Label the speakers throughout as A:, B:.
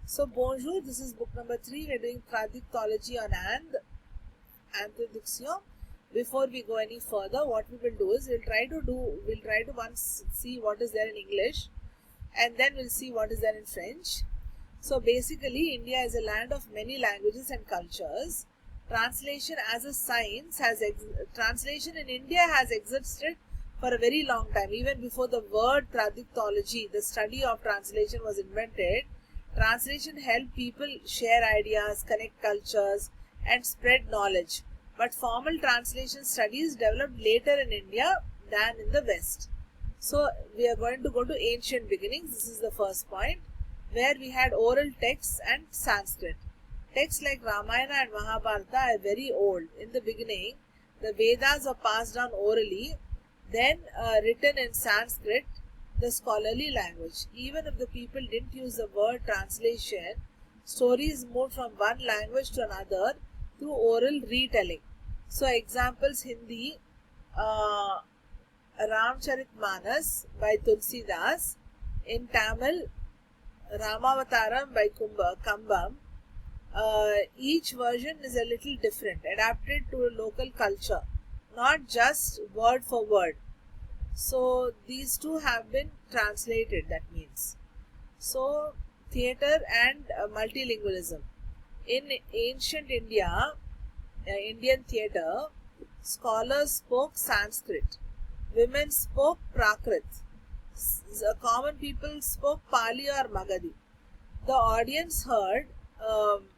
A: So bonjour, this is book number 3. We're doing Pradiptology on Anthroduction. Before we go any further, what we will do is we'll try to once see what is there in English, and then we'll see what is there in French. So basically, India is a land of many languages and cultures. Translation as a science translation in India has existed for a very long time. Even before the word Pradiptology, the study of translation, was invented, translation helped people share ideas, connect cultures, and spread knowledge. But formal translation studies developed later in India than in the West. So we are going to go to ancient beginnings. This is the first point, where we had oral texts and Sanskrit. Texts like Ramayana and Mahabharata are very old. In the beginning, the Vedas were passed down orally, then written in Sanskrit, the scholarly language. Even if the people didn't use the word translation, stories moved from one language to another through oral retelling. So examples: Hindi, Ramcharitmanas by Tulsidas; in Tamil, Ramavataram by Kambam. Each version is a little different, adapted to a local culture, not just word for word. So these two have been translated, that means. So theatre and multilingualism. In ancient India, Indian theatre, scholars spoke Sanskrit. Women spoke Prakrit. Common people spoke Pali or Magadhi. The audience heard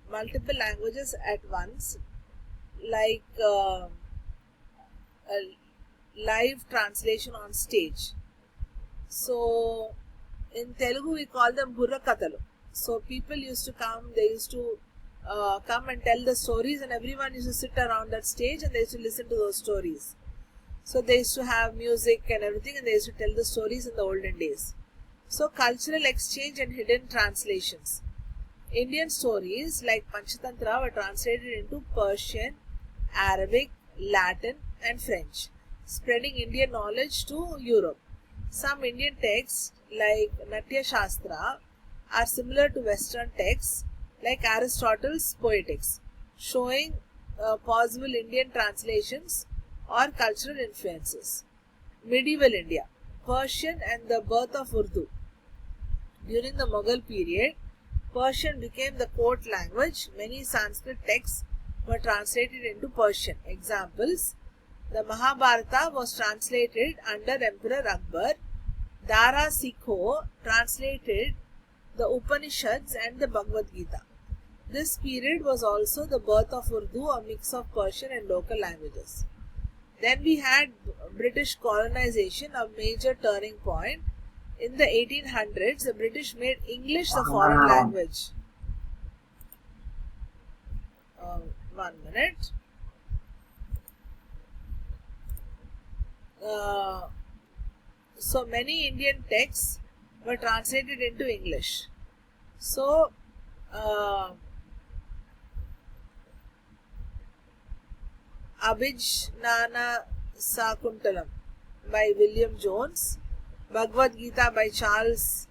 A: multiple languages at once, like live translation on stage. So in Telugu we call them Burra Katalu. So people used to come, they used to come and tell the stories, and everyone used to sit around that stage and they used to listen to those stories. So they used to have music and everything, and they used to tell the stories in the olden days. So cultural exchange and hidden translations. Indian stories like Panchatantra were translated into Persian, Arabic, Latin and French, spreading Indian knowledge to Europe. Some Indian texts like Natya Shastra are similar to Western texts like Aristotle's Poetics, showing possible Indian translations or cultural influences. Medieval India, Persian and the birth of Urdu. During the Mughal period, Persian became the court language. Many Sanskrit texts were translated into Persian. Examples: the Mahabharata was translated under Emperor Akbar. Dara Sikho translated the Upanishads and the Bhagavad Gita. This period was also the birth of Urdu, a mix of Persian and local languages. Then we had British colonization, a major turning point. In the 1800s, the British made English the foreign language. 1 minute. So many Indian texts were translated into English. So Abhijnana Sakuntalam by William Jones, Bhagavad Gita by Charles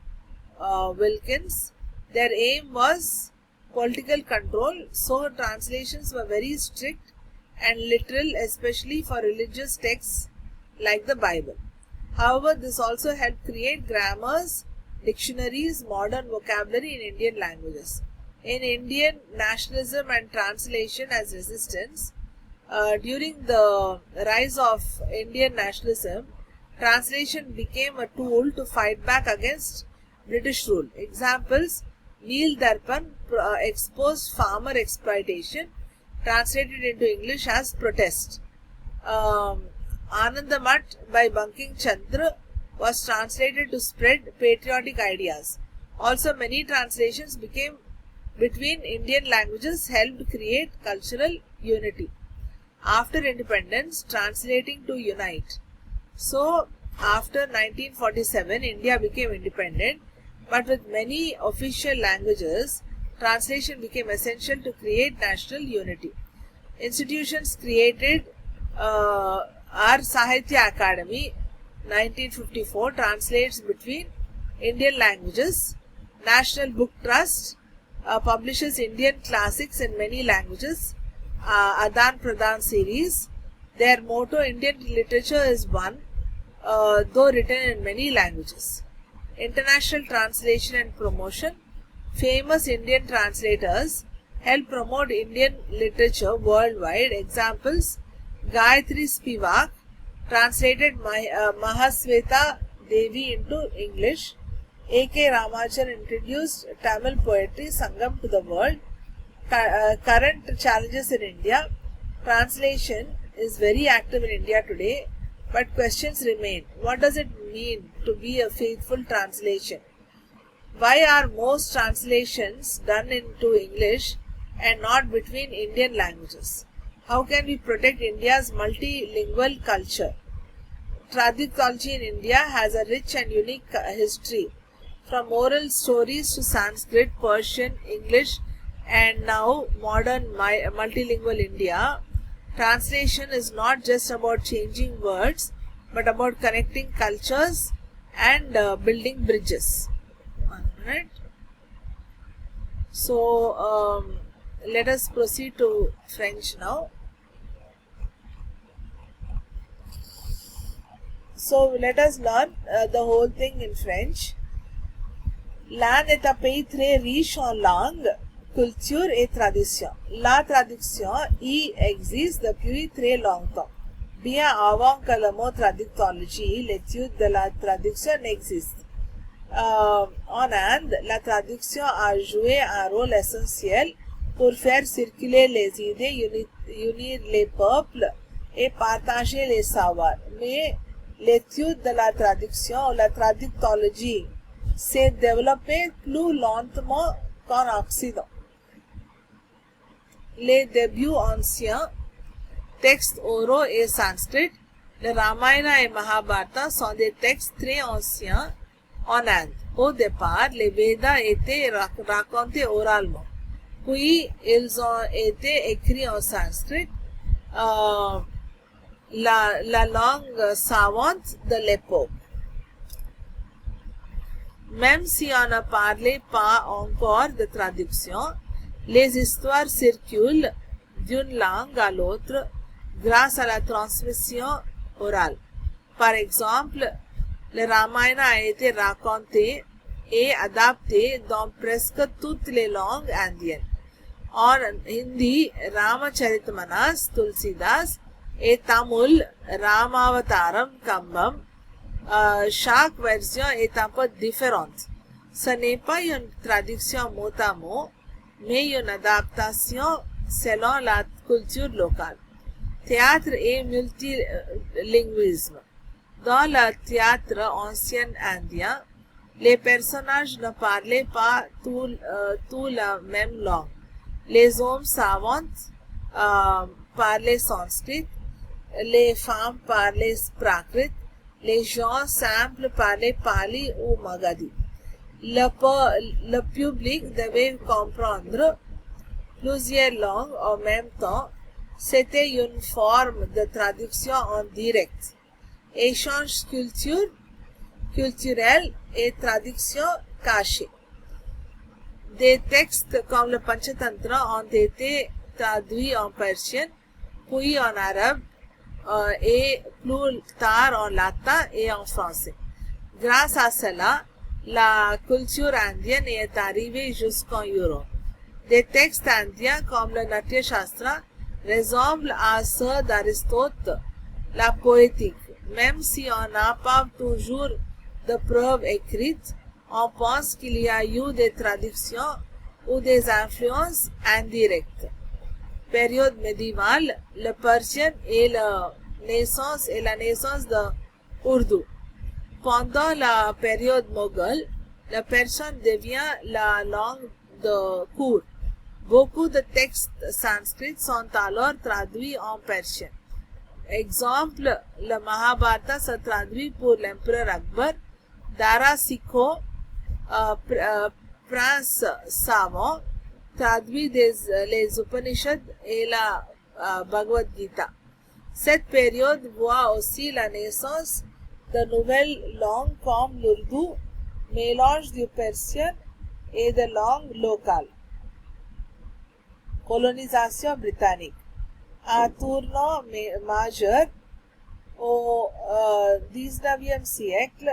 A: Wilkins. Their aim was political control, so translations were very strict and literal, especially for religious texts like the Bible. However, this also helped create grammars, dictionaries, modern vocabulary in Indian languages. In Indian nationalism and translation as resistance, during the rise of Indian nationalism, translation became a tool to fight back against British rule. Examples: Neel Darpan exposed farmer exploitation, translated into English as protest. Anandamath by Banking Chandra was translated to spread patriotic ideas. Also, many translations between Indian languages helped create cultural unity. After independence, translating to unite. So, after 1947, India became independent, but with many official languages, translation became essential to create national unity. Institutions created our Sahitya Academy, 1954, translates between Indian languages. National Book Trust publishes Indian classics in many languages, Adan Pradhan series. Their motto, Indian literature is one, though written in many languages. International translation and promotion. Famous Indian translators help promote Indian literature worldwide. Examples, Gayatri Spivak translated Mahasweta Devi into English. A.K. Ramanujan introduced Tamil poetry Sangam to the world. Current challenges in India. Translation is very active in India today, but questions remain. What does it mean to be a faithful translation? Why are most translations done into English and not between Indian languages? How can we protect India's multilingual culture? Traducology in India has a rich and unique history, from oral stories to Sanskrit, Persian, English, and now modern multilingual India. Translation is not just about changing words, but about connecting cultures and building bridges. Alright. So let us proceed to French now. So let us learn the whole thing in French. L'Inde est un pays très riche en langue, culture et tradition. La traduction y existe depuis très longtemps. Bien avant que le mot traductologie, l'étude de la traduction n'existe. En Inde, la traduction a joué un rôle essentiel pour faire circuler les idées, unir les peuples et partager les savoirs. Mais l'étude de la traduction, la traductologie, s'est développée plus lentement qu'en Occident. Les débuts anciens, textes oraux et sanskrit, le Ramayana et Mahabharata sont des textes très anciens en Inde. Au départ, les Védas étaient racontés oralement. Puis, ils ont été écrits en sanskrit, la langue savante de l'époque. Même si on ne parlait pas encore de traduction, les histoires circulent d'une langue à l'autre grâce à la transmission orale. Par exemple, le Ramayana a été raconté et adapté dans presque toutes les langues indiennes. En Hindi, Ramacharitamanus Tulsidas et Tamil, Ramavataram Kambam. Chaque version est un peu différente. Ce n'est pas une traduction mot à mot, mais une adaptation selon la culture locale. Théâtre et multilinguisme. Dans le théâtre ancien indien, les personnages ne parlaient pas tous la même langue. Les hommes savants parlaient sanskrit, les femmes parlaient prakrit, les gens simples parlaient pali ou magadhi. Le public devait comprendre plusieurs langues en même temps. C'était une forme de traduction en direct. Échange culturel et traduction cachée. Des textes comme le Panchatantra ont été traduits en persian, puis en arabe et plus tard en latin et en français. Grâce à cela, la culture indienne est arrivée jusqu'en Europe. Des textes indiens comme le Natya Shastra ressemblent à ceux d'Aristote, la poétique. Même si on n'a pas toujours de preuves écrites, on pense qu'il y a eu des traductions ou des influences indirectes. Période médiévale, le persian et la naissance de Urdu. Pendant la période moghole, le persan devient la langue de cour. Beaucoup de textes sanskrits sont alors traduits en persian. Exemple, le Mahabharata se traduit pour l'empereur Akbar, Dara Sikho, prince savant, traduit les Upanishads et la Bhagavad Gita. Cette période voit aussi la naissance de nouvelles langues comme l'Urdu, mélange du persian et de langues locales. colonisation britannique. Un tournant majeur au 19e siècle,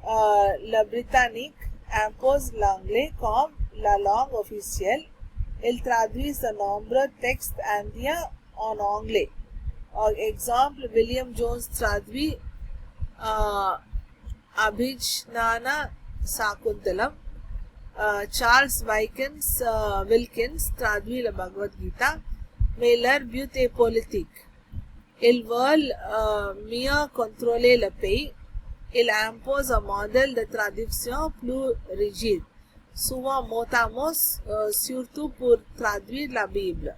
A: le britannique impose l'anglais comme la langue officielle. Il traduit de nombreux textes indiens en anglais. Par exemple, William Jones traduit Abhijnana Sakuntalam. Charles Wilkins traduit la Bhagavad Gita, mais leur but est politique. Ils veulent mieux contrôler le pays. Ils imposent un modèle de traduction plus rigide, souvent mot à mot, surtout pour traduire la Bible.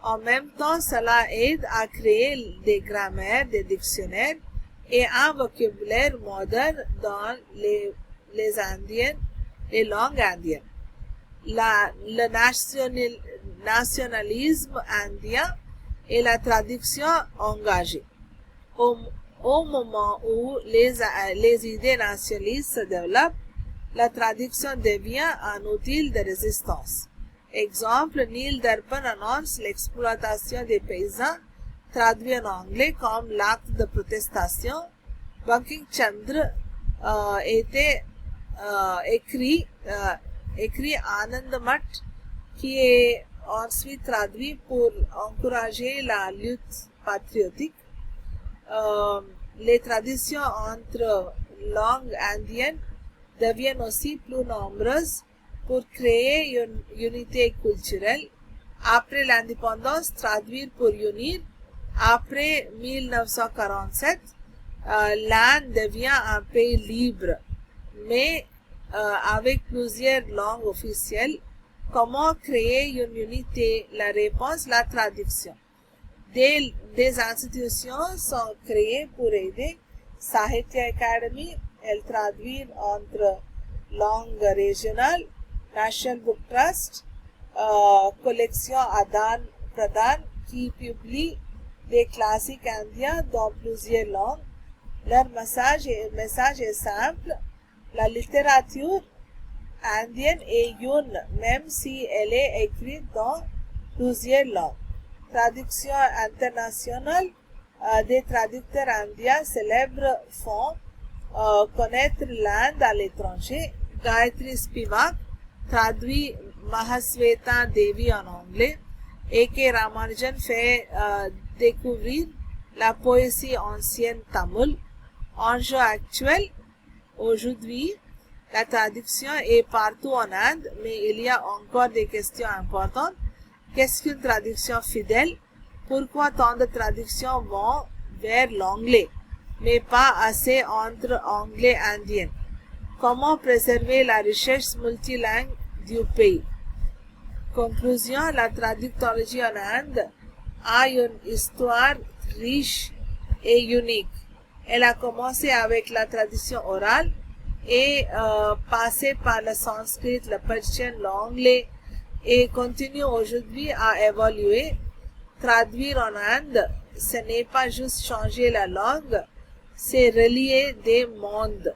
A: En même temps, cela aide à créer des grammaires, des dictionnaires et un vocabulaire moderne dans les langues indiennes. Le nationalisme indien et la traduction engagée. Au moment où les idées nationalistes se développent, la traduction devient un outil de résistance. Exemple, Neil Durban annonce l'exploitation des paysans, traduit en anglais comme l'acte de protestation. Banking Chandra était écrit Anandamat, qui est ensuite traduit pour encourager la lutte patriotique. Les traditions entre langues indiennes deviennent aussi plus nombreuses pour créer une unité culturelle. Après l'indépendance, traduire pour unir. Après 1947, l'Inde devient un pays libre, mais avec plusieurs langues officielles. Comment créer une unité? La réponse, la traduction. Des institutions sont créées pour aider. Sahitya Academy, elle traduit entre langues régionales. National Book Trust, collection Adan Pradan, qui publie des classiques indiens dans plusieurs langues. Leur message est simple. La littérature indienne est une, même si elle est écrite dans plusieurs langues. Traduction internationale, des traducteurs indiens célèbres font connaître l'Inde à l'étranger. Gayatri Spivak traduit Mahasweta Devi en anglais. A.K. Ramanujan fait découvrir la poésie ancienne tamoule. Enjeu actuel, aujourd'hui, la traduction est partout en Inde, mais il y a encore des questions importantes. Qu'est-ce qu'une traduction fidèle? Pourquoi tant de traductions vont vers l'anglais, mais pas assez entre anglais et indien? Comment préserver la richesse multilingue du pays? Conclusion, la traductologie en Inde a une histoire riche et unique. Elle a commencé avec la tradition orale et passé par le sanskrit, le persian, l'anglais et continue aujourd'hui à évoluer. Traduire en Inde, ce n'est pas juste changer la langue, c'est relier des mondes.